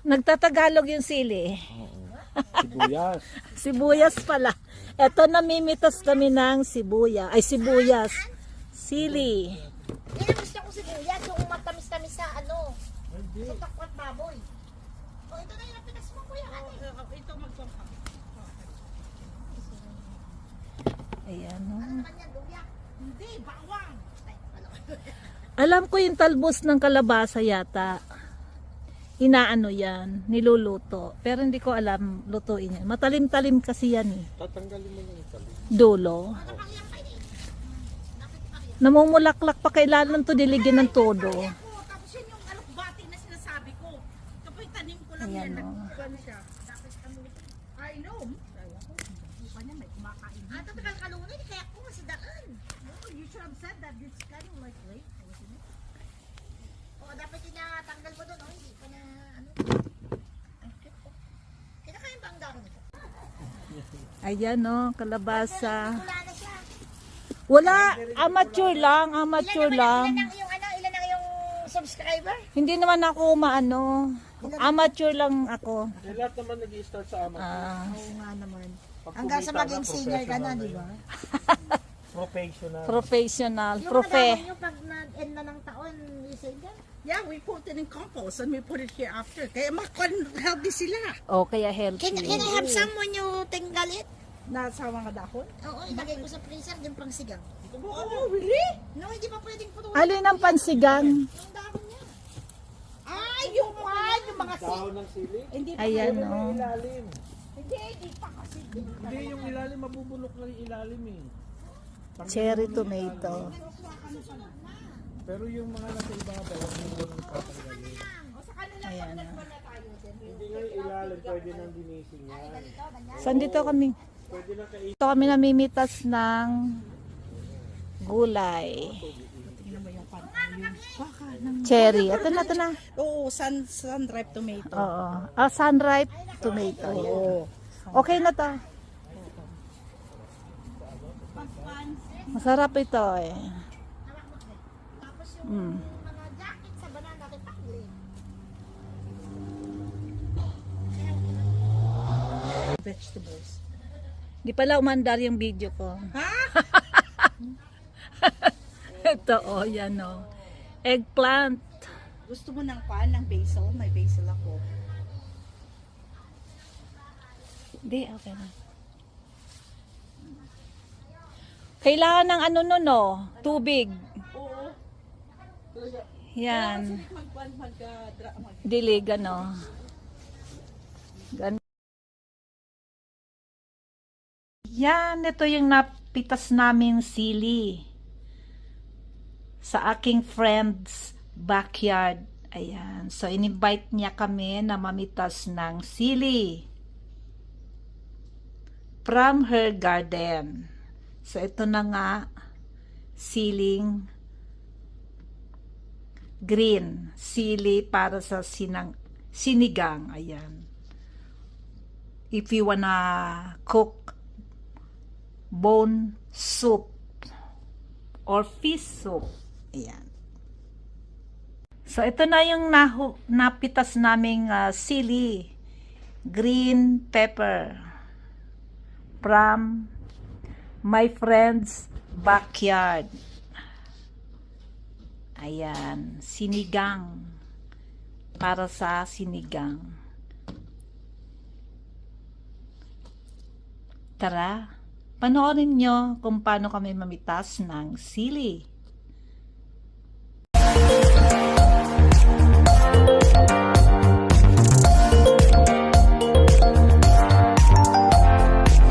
Nagtatagalog yung sili. Oo. Sibuyas. Sibuyas pala. Eto, namimitas kami ng sibuyas. Ay, sibuyas. Sili. Yan ang gusto ko sibuyas, yung matamis-tamis sa ano, sa takwat baboy. O, ito na yung pinas mo, kuya. Ito magpampa. Ayan, oh. Ano naman yan, luya? Hindi, bawang. Ay, Alam ko yung talbos ng kalabasa yata. Inaano yan, niluluto. Pero hindi ko alam lutuin yan. Matalim-talim kasi yan eh. Tatanggalin mo yung tali. Dulo. Namumulaklak pa, kailangan to diligin ng todo. tapos yun yung alukbati na sinasabi ko. Kapag tanim ko lang Ayan, yan, oh. nagkuhan siya. Dapat kami, I know. Buka niya, may kumakain. Tatakal kalungan, kaya ako masidaan. No, you should have said that it's kind of like late. Oo, dapat tinatanggal mo doon, hindi pa na, ano. Kinakain ba ang dahon nito? Ayan o, kalabasa. Wala na siya. Wala, amateur lang. Ilan ang yung subscriber? Hindi naman ako maano. Amateur lang ako. Lahat naman nag-i-start sa amat. Oo nga naman. Pag Hanggang sa kumita maging na, singer ka na, professional di ba? Professional. Professional, Yung profe. mga nyo pag nag-end na ng taon, isay ka? Yeah, we put it in compost and we put it here after. Kaya healthy sila. O, kaya healthy. Can I have someone you tinggal it? Nasa mga dahon. Oo, ilagay ko sa freezer, yung pang sigang. Oh, really? No, hindi pa pwedeng putulin Alin ang pansigang? yung dahon niya. Ah, yung one, yung mga Dahon ng sili? Hindi pa. Ayan Pwede o. may ilalim. Hindi pa kasi. Hindi yung ilalim, mabubulok na yung ilalim eh. Tanggalin Cherry mo yung tomato. ilalim. Pero yung mga nasa ibabaw, huwag mo nang tatanggalin. Ayan o. Hindi nga yung ilalim, pwede nang dinisin yan. Saan dito kami? Pwede na kainin. Dito kami namimitas ng gulay. Cherry. Ito na. Oo, sun-ripe tomato. Oo. Ah, sunripe tomato. Okay na to. Masarap ito eh. Tapos yung Mm. mga jacket sa banana, repangling. Vegetables. Di pala umandar yung video ko. Ha? Ito oh, yan oh. Eggplant. Gusto mo ng pan, ng basil? May basil ako. Di, okay na. Kailangan ng ano no, no? Tubig. Oo. Yan. Mag Dilig, ano. Gan Yan, ito yung napitas naming sili. Sa aking friend's backyard. Ayan. So, in-invite niya kami na mamitas ng sili. From her garden. So, ito na nga, siling green. Sili para sa sinigang. Ayan. If you wanna cook bone soup or fish soup. Ayan. So, ito na yung napitas naming sili. Green pepper. From my friend's backyard. Ayan. Sinigang. Para sa sinigang. Tara, panoorin nyo kung paano kami mamitas ng sili.